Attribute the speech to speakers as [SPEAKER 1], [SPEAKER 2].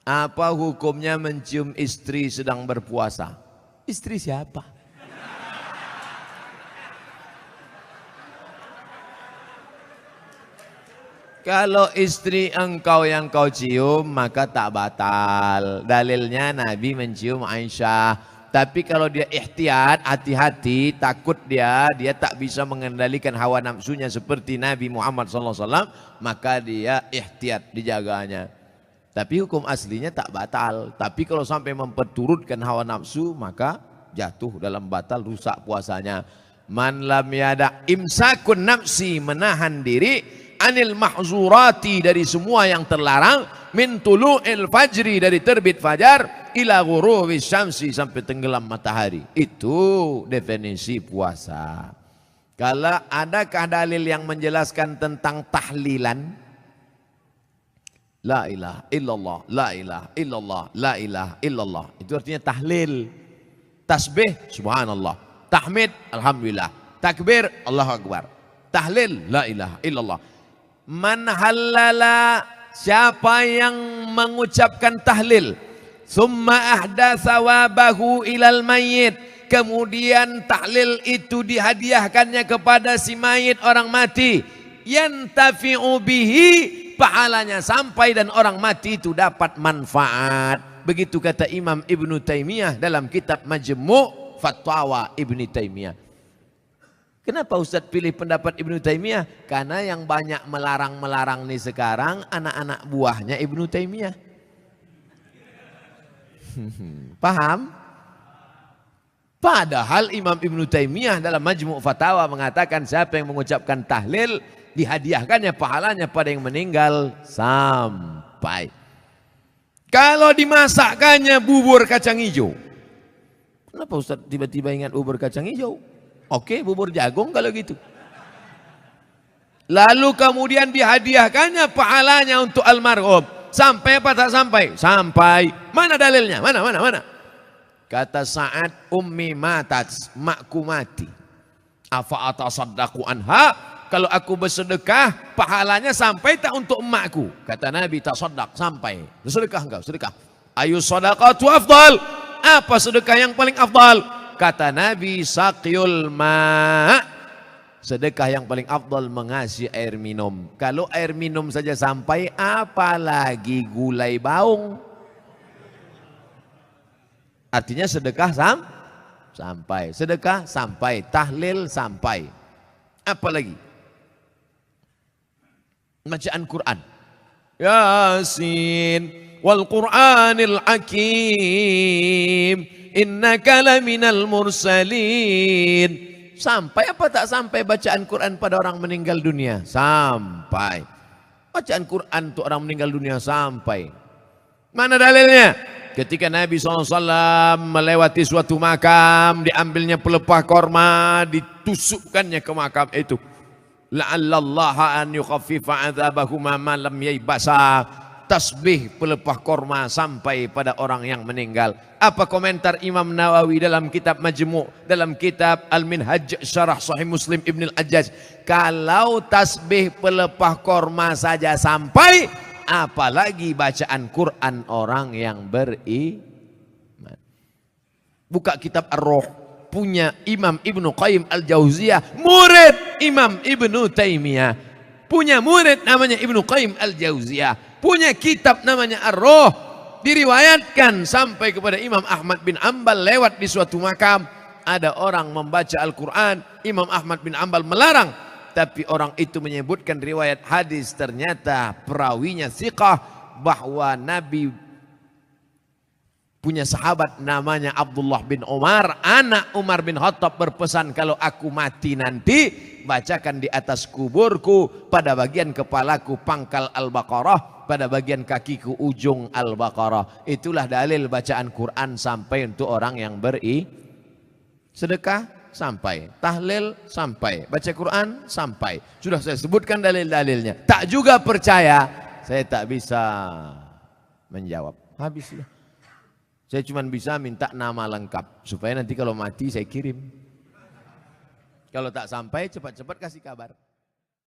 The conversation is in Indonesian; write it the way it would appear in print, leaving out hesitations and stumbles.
[SPEAKER 1] Apa hukumnya mencium istri sedang berpuasa? Istri siapa? Kalau istri engkau yang kau cium maka tak batal. Dalilnya Nabi mencium Aisyah. Tapi kalau dia ihtiyat, hati-hati, takut dia tak bisa mengendalikan hawa nafsunya seperti Nabi Muhammad SAW, maka dia ihtiyat, dijaganya. Tapi hukum aslinya tak batal. Tapi kalau sampai memperturutkan hawa nafsu maka jatuh dalam batal, rusak puasanya. Man lam yada imsakun nafsi, menahan diri, anil mahzurati, dari semua yang terlarang, min tulu'il fajri, dari terbit fajar, ila ghurubi syamsi, sampai tenggelam matahari. Itu definisi puasa. Kalau adakah dalil yang menjelaskan tentang tahlilan? La ilaha illallah, la ilaha illallah, la ilaha illallah. Itu artinya tahlil. Tasbih, subhanallah. Tahmid, alhamdulillah. Takbir, Allahu akbar. Tahlil, la ilaha illallah. Man halala, siapa yang mengucapkan tahlil, summa ahdatsa wabahu ilal mayyit, kemudian tahlil itu dihadiahkannya kepada si mayit, orang mati, yantafi'u bihi, pahalanya sampai dan orang mati itu dapat manfaat. Begitu kata Imam Ibnu Taimiyah dalam kitab Majmu' Fatwa Ibnu Taimiyah. Kenapa Ustaz pilih pendapat Ibnu Taimiyah? Karena yang banyak melarang-melarang nih sekarang anak-anak buahnya Ibnu Taimiyah. Paham? Padahal Imam Ibnu Taimiyah dalam Majmu' Fatawa mengatakan siapa yang mengucapkan tahlil dihadiahkannya pahalanya pada yang meninggal sampai. Kalau dimasakkannya bubur kacang hijau, kenapa Ustaz tiba-tiba ingat bubur kacang hijau? Oke, bubur jagung kalau gitu. Lalu kemudian dihadiahkannya pahalanya untuk almarhum, sampai apa tak sampai? Sampai. Mana dalilnya? Mana? Kata Sa'ad, ummi matat, makku mati. Afa atasaddaqu anha, kalau aku bersedekah pahalanya sampai tak untuk emakku? Kata Nabi, tasaddaq, sampai. Sedekah enggak? Sedekah. Ayu sadaqatu afdal, apa sedekah yang paling afdal? Kata Nabi, saqyul ma', sedekah yang paling afdal mengasih air minum. Kalau air minum saja sampai, apalagi gulai baung. Artinya sedekah sampai, sedekah sampai, tahlil sampai. Apa lagi? Bacaan Quran. Yasin wal Qur'anil Hakim, innaka laminal mursalin. Sampai apa tak sampai bacaan Quran pada orang meninggal dunia? Sampai. Bacaan Quran untuk orang meninggal dunia sampai. Mana dalilnya? Ketika Nabi SAW melewati suatu makam, diambilnya pelepah korma, ditusukkannya ke makam itu. La'allallaha an yukhaffifa adzabahuma ma lam yaybasa. Tasbih pelepah korma sampai pada orang yang meninggal. Apa komentar Imam Nawawi dalam kitab Majmu', dalam kitab Al-Minhaj Syarah Sahih Muslim Ibn Al-Ajjaj? Kalau tasbih pelepah korma saja sampai, apalagi bacaan Quran orang yang beriman. Buka kitab Ar-Ruh, punya Imam Ibnu Qayyim Al-Jauziyah, murid Imam Ibnu Taimiyah. Punya murid namanya Ibnu Qayyim Al-Jauziyah, punya kitab namanya Ar-Ruh. Diriwayatkan sampai kepada Imam Ahmad bin Ambal lewat di suatu makam, ada orang membaca Al-Quran, Imam Ahmad bin Ambal melarang. Tapi orang itu menyebutkan riwayat hadis, ternyata perawinya thiqah, bahwa Nabi Punya sahabat namanya Abdullah bin Umar. Anak Umar bin Khattab berpesan, kalau aku mati nanti, bacakan di atas kuburku, pada bagian kepalaku pangkal Al-Baqarah, pada bagian kakiku ujung Al-Baqarah. Itulah dalil bacaan Quran sampai untuk orang yang sedekah sampai, tahlil sampai, baca Quran sampai. Sudah saya sebutkan dalil-dalilnya. Tak juga percaya, saya tak bisa menjawab. Habislah. Saya cuma bisa minta nama lengkap, supaya nanti kalau mati saya kirim. Kalau tak sampai, cepat-cepat kasih kabar.